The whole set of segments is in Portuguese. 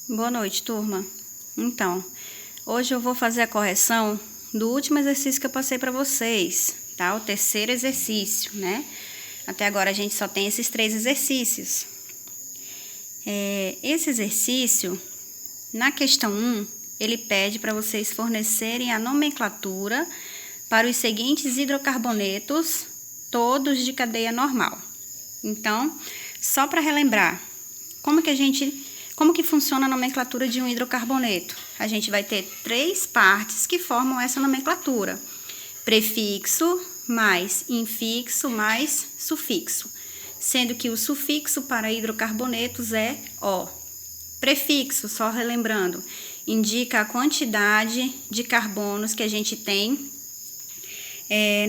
Boa noite, turma. Então, hoje eu vou fazer a correção do último exercício que eu passei para vocês, tá? O terceiro exercício, né? Até agora a gente só tem esses 3 exercícios. Esse exercício, na questão 1, ele pede para vocês fornecerem a nomenclatura para os seguintes hidrocarbonetos, todos de cadeia normal. Então, só para relembrar, como que funciona a nomenclatura de um hidrocarboneto? A gente vai ter 3 partes que formam essa nomenclatura: prefixo, mais infixo, mais sufixo. Sendo que o sufixo para hidrocarbonetos é O. Prefixo, só relembrando, indica a quantidade de carbonos que a gente tem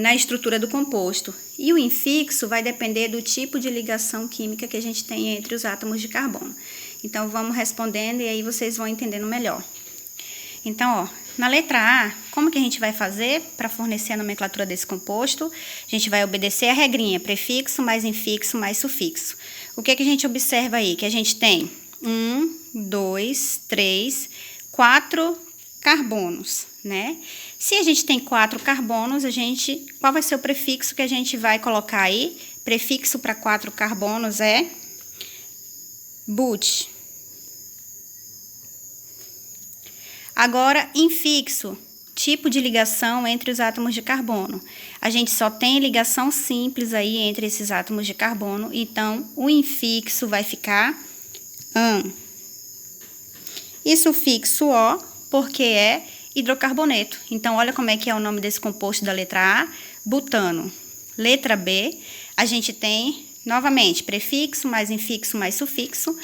na estrutura do composto. E o infixo vai depender do tipo de ligação química que a gente tem entre os átomos de carbono. Então, vamos respondendo e aí vocês vão entendendo melhor. Então, na letra A, como que a gente vai fazer para fornecer a nomenclatura desse composto? A gente vai obedecer a regrinha, prefixo, mais infixo, mais sufixo. O que a gente observa aí? Que a gente tem 1, 2, 3, 4 carbonos, né? Se a gente tem 4 carbonos, qual vai ser o prefixo que a gente vai colocar aí? Prefixo para 4 carbonos é but. Agora, infixo, tipo de ligação entre os átomos de carbono. A gente só tem ligação simples aí entre esses átomos de carbono, então o infixo vai ficar an. E sufixo O, porque é hidrocarboneto. Então, olha como é que é o nome desse composto da letra A, butano. Letra B, a gente tem, novamente, prefixo, mais infixo, mais sufixo.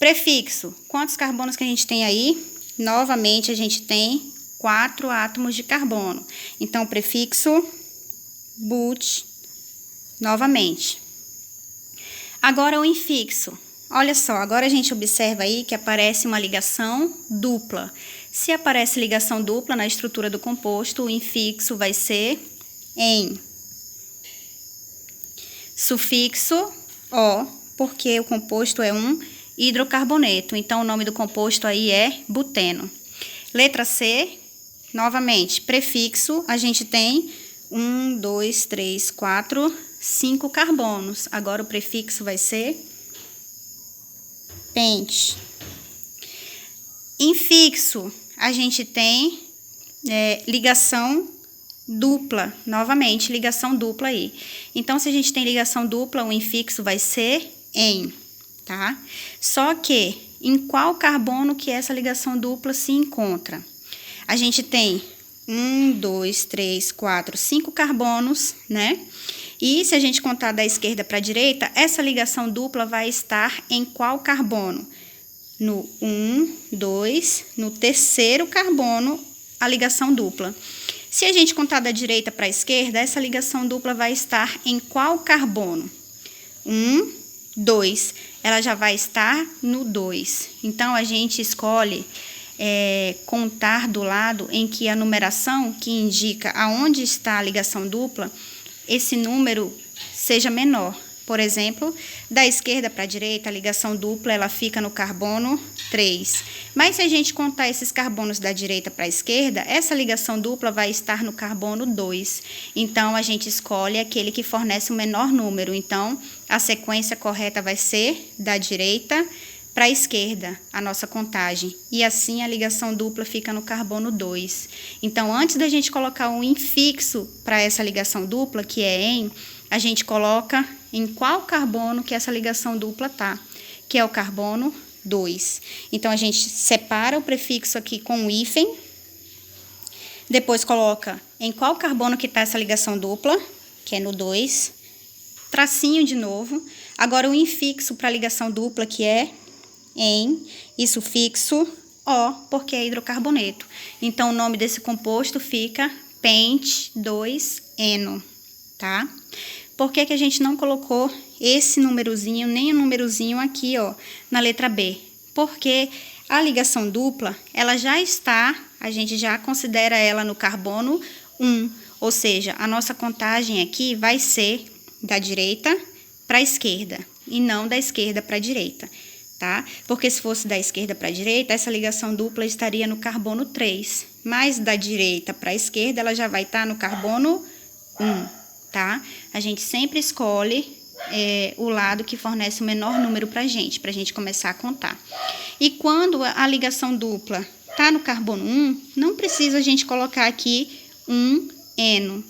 Prefixo, quantos carbonos que a gente tem aí? Novamente, a gente tem 4 átomos de carbono. Então, prefixo, but, novamente. Agora, o infixo. Olha só, agora a gente observa aí que aparece uma ligação dupla. Se aparece ligação dupla na estrutura do composto, o infixo vai ser em. Sufixo O, porque o composto é um hidrocarboneto. Então, o nome do composto aí é buteno. Letra C, novamente, prefixo, a gente tem 1, 2, 3, 4, 5 carbonos. Agora, o prefixo vai ser pente. Infixo, a gente tem ligação dupla, novamente, ligação dupla aí. Então, se a gente tem ligação dupla, o infixo vai ser em, tá? Só que, em qual carbono que essa ligação dupla se encontra? A gente tem 1, 2, 3, 4, 5 carbonos, né? E se a gente contar da esquerda para a direita, essa ligação dupla vai estar em qual carbono? No 1, 2, no terceiro carbono, a ligação dupla. Se a gente contar da direita para a esquerda, essa ligação dupla vai estar em qual carbono? 1, 2. Ela já vai estar no 2. Então, a gente escolhe contar do lado em que a numeração, que indica aonde está a ligação dupla, esse número seja menor. Por exemplo, da esquerda para a direita, a ligação dupla ela fica no carbono 3. Mas se a gente contar esses carbonos da direita para a esquerda, essa ligação dupla vai estar no carbono 2. Então, a gente escolhe aquele que fornece o menor número. Então, a sequência correta vai ser da direita para a esquerda, a nossa contagem. E assim, a ligação dupla fica no carbono 2. Então, antes da gente colocar um infixo para essa ligação dupla, que é em, a gente coloca em qual carbono que essa ligação dupla tá, que é o carbono 2. Então, a gente separa o prefixo aqui com o hífen, depois coloca em qual carbono que tá essa ligação dupla, que é no 2, tracinho de novo. Agora, o infixo para a ligação dupla, que é em, e sufixo O, porque é hidrocarboneto. Então, o nome desse composto fica pente2eno, tá? Por que a gente não colocou esse númerozinho, nem o númerozinho aqui, ó, na letra B? Porque a ligação dupla, ela já está, a gente já considera ela no carbono 1, ou seja, a nossa contagem aqui vai ser da direita para a esquerda, e não da esquerda para a direita, tá? Porque se fosse da esquerda para a direita, essa ligação dupla estaria no carbono 3. Mas da direita para a esquerda, ela já vai estar no carbono 1, tá? A gente sempre escolhe o lado que fornece o menor número para a gente começar a contar. E quando a ligação dupla tá no carbono 1, não precisa a gente colocar aqui um eno.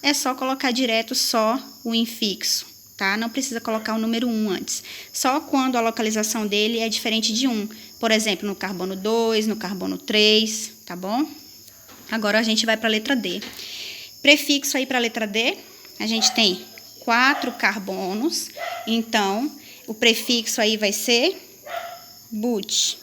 É só colocar direto só o infixo, tá? Não precisa colocar o número 1 antes. Só quando a localização dele é diferente de 1. Por exemplo, no carbono 2, no carbono 3, tá bom? Agora a gente vai para a letra D. Prefixo aí para a letra D, a gente tem 4 carbonos. Então, o prefixo aí vai ser but.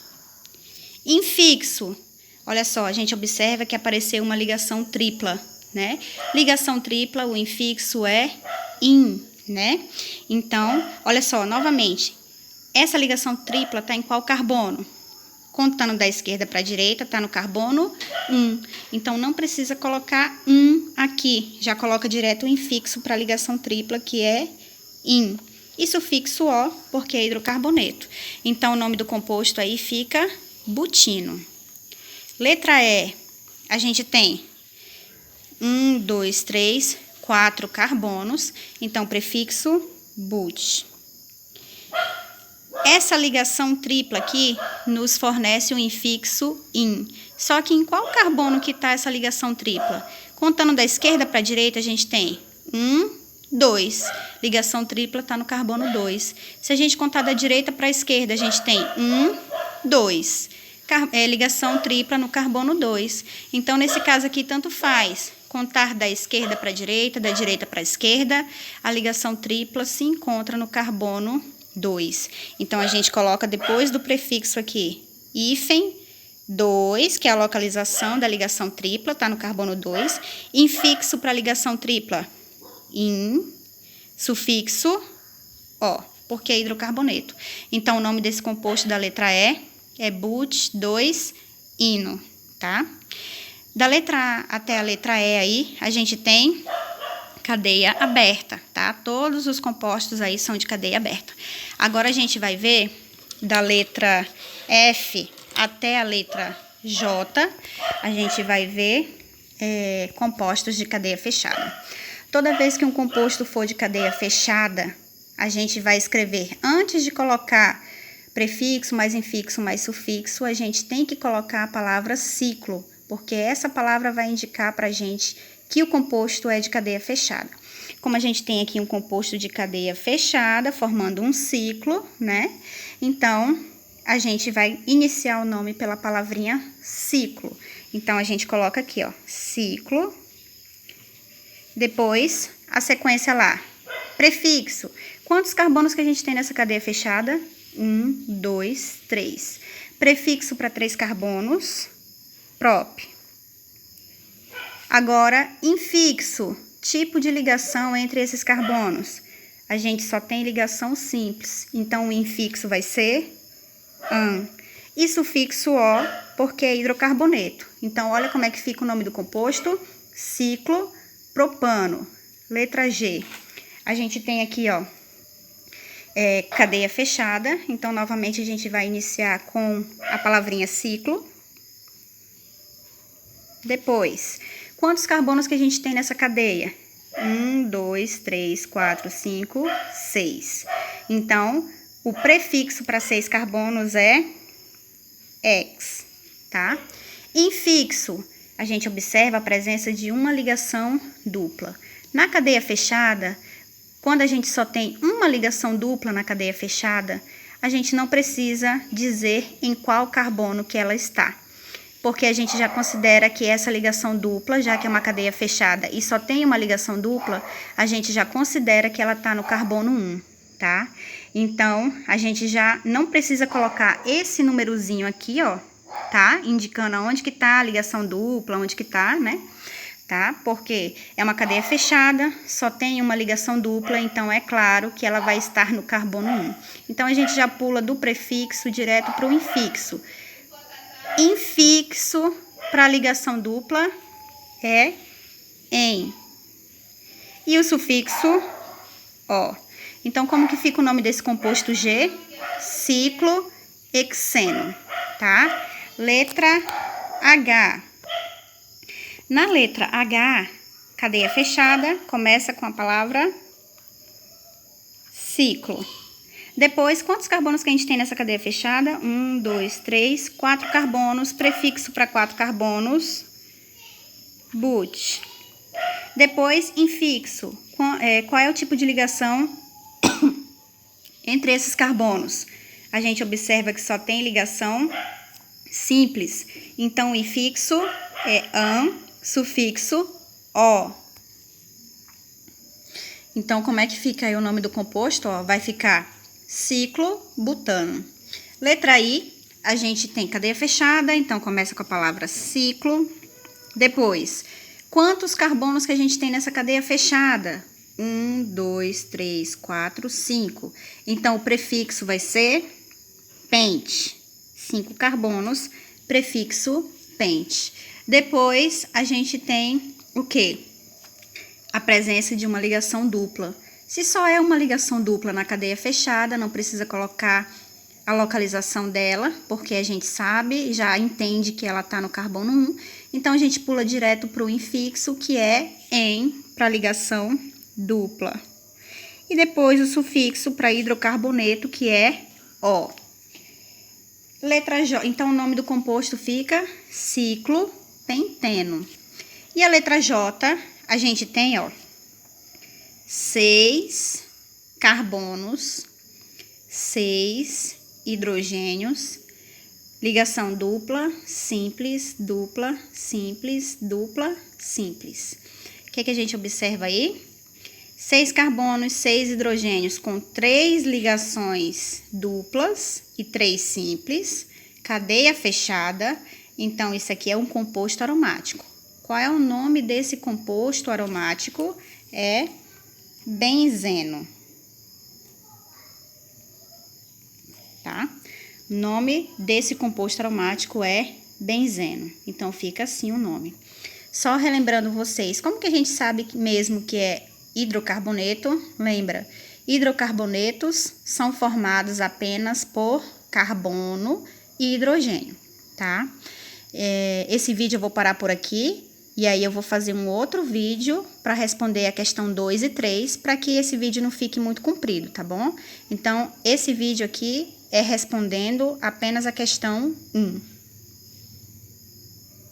Infixo, olha só, a gente observa que apareceu uma ligação tripla, né? Ligação tripla, o infixo é in, né? Então, olha só, novamente, essa ligação tripla está em qual carbono? Contando da esquerda para a direita, está no carbono 1. Então, não precisa colocar 1 aqui. Já coloca direto o infixo para a ligação tripla, que é in. E sufixo O, porque é hidrocarboneto. Então, o nome do composto aí fica butino. Letra E, a gente tem 1, 2, 3, 4 carbonos. Então, prefixo but. Essa ligação tripla aqui nos fornece o infixo in. Só que em qual carbono que está essa ligação tripla? Contando da esquerda para a direita, a gente tem 1, 2. Ligação tripla está no carbono 2. Se a gente contar da direita para a esquerda, a gente tem 1, 2. Ligação tripla no carbono 2. Então, nesse caso aqui, tanto faz contar da esquerda para a direita, da direita para a esquerda, a ligação tripla se encontra no carbono 2. Então, a gente coloca depois do prefixo aqui, hífen 2, que é a localização da ligação tripla, tá no carbono 2. Infixo para ligação tripla, in. Sufixo O, porque é hidrocarboneto. Então, o nome desse composto da letra E é but2-ino, tá? Da letra A até a letra E aí, a gente tem cadeia aberta, tá? Todos os compostos aí são de cadeia aberta. Agora, a gente vai ver da letra F até a letra J, a gente vai ver compostos de cadeia fechada. Toda vez que um composto for de cadeia fechada, a gente vai escrever, antes de colocar prefixo, mais infixo, mais sufixo, a gente tem que colocar a palavra ciclo, porque essa palavra vai indicar pra gente que o composto é de cadeia fechada. Como a gente tem aqui um composto de cadeia fechada, formando um ciclo, né? Então, a gente vai iniciar o nome pela palavrinha ciclo. Então, a gente coloca aqui, ó, ciclo. Depois, a sequência lá. Prefixo. Quantos carbonos que a gente tem nessa cadeia fechada? 1, 2, 3. Prefixo para 3 carbonos, prop. Agora, infixo, tipo de ligação entre esses carbonos. A gente só tem ligação simples, então o infixo vai ser an. E sufixo O, porque é hidrocarboneto. Então, olha como é que fica o nome do composto, ciclo propano. Letra G. A gente tem aqui, ó, cadeia fechada. Então, novamente, a gente vai iniciar com a palavrinha ciclo. Depois, quantos carbonos que a gente tem nessa cadeia? 1, 2, 3, 4, 5, 6. Então, o prefixo para 6 carbonos é X, tá? Infixo, a gente observa a presença de uma ligação dupla. Na cadeia fechada, quando a gente só tem uma ligação dupla na cadeia fechada, a gente não precisa dizer em qual carbono que ela está, porque a gente já considera que essa ligação dupla, já que é uma cadeia fechada e só tem uma ligação dupla, a gente já considera que ela está no carbono 1, tá? Então, a gente já não precisa colocar esse númerozinho aqui, ó, tá? Indicando aonde que tá a ligação dupla, onde que tá, né? Tá? Porque é uma cadeia fechada, só tem uma ligação dupla, então é claro que ela vai estar no carbono 1. Então, a gente já pula do prefixo direto para o infixo. Infixo para ligação dupla é em. E o sufixo O. Então, como que fica o nome desse composto G? Ciclo hexeno, tá? Letra H. Na letra H, cadeia fechada, começa com a palavra ciclo. Depois, quantos carbonos que a gente tem nessa cadeia fechada? 1, 2, 3, 4 carbonos, prefixo para 4 carbonos, but. Depois, infixo. Qual é o tipo de ligação entre esses carbonos? A gente observa que só tem ligação simples. Então, o infixo é an, sufixo o. Então, como é que fica aí o nome do composto? Ó, vai ficar ciclobutano. Letra I, a gente tem cadeia fechada, então começa com a palavra ciclo. Depois, quantos carbonos que a gente tem nessa cadeia fechada? 1, 2, 3, 4, 5. Então, o prefixo vai ser pente. 5 carbonos, prefixo pente. Depois, a gente tem o quê? A presença de uma ligação dupla. Se só é uma ligação dupla na cadeia fechada, não precisa colocar a localização dela, porque a gente sabe, já entende que ela está no carbono 1. Então, a gente pula direto para o infixo, que é em, para ligação dupla. E depois o sufixo para hidrocarboneto, que é O. Letra J, então o nome do composto fica ciclopenteno. E a letra J, a gente tem, ó, 6 carbonos, 6 hidrogênios, ligação dupla, simples, dupla, simples, dupla, simples. O que a gente observa aí? 6 carbonos, 6 hidrogênios com 3 ligações duplas e 3 simples, cadeia fechada. Então, isso aqui é um composto aromático. Qual é o nome desse composto aromático? É benzeno. Tá? O nome desse composto aromático é benzeno. Então, fica assim o nome. Só relembrando vocês, como que a gente sabe mesmo que é hidrocarboneto? Lembra, hidrocarbonetos são formados apenas por carbono e hidrogênio, tá? Esse vídeo eu vou parar por aqui, e aí eu vou fazer um outro vídeo para responder a questão 2 e 3, para que esse vídeo não fique muito comprido, tá bom? Então, esse vídeo aqui é respondendo apenas a questão 1.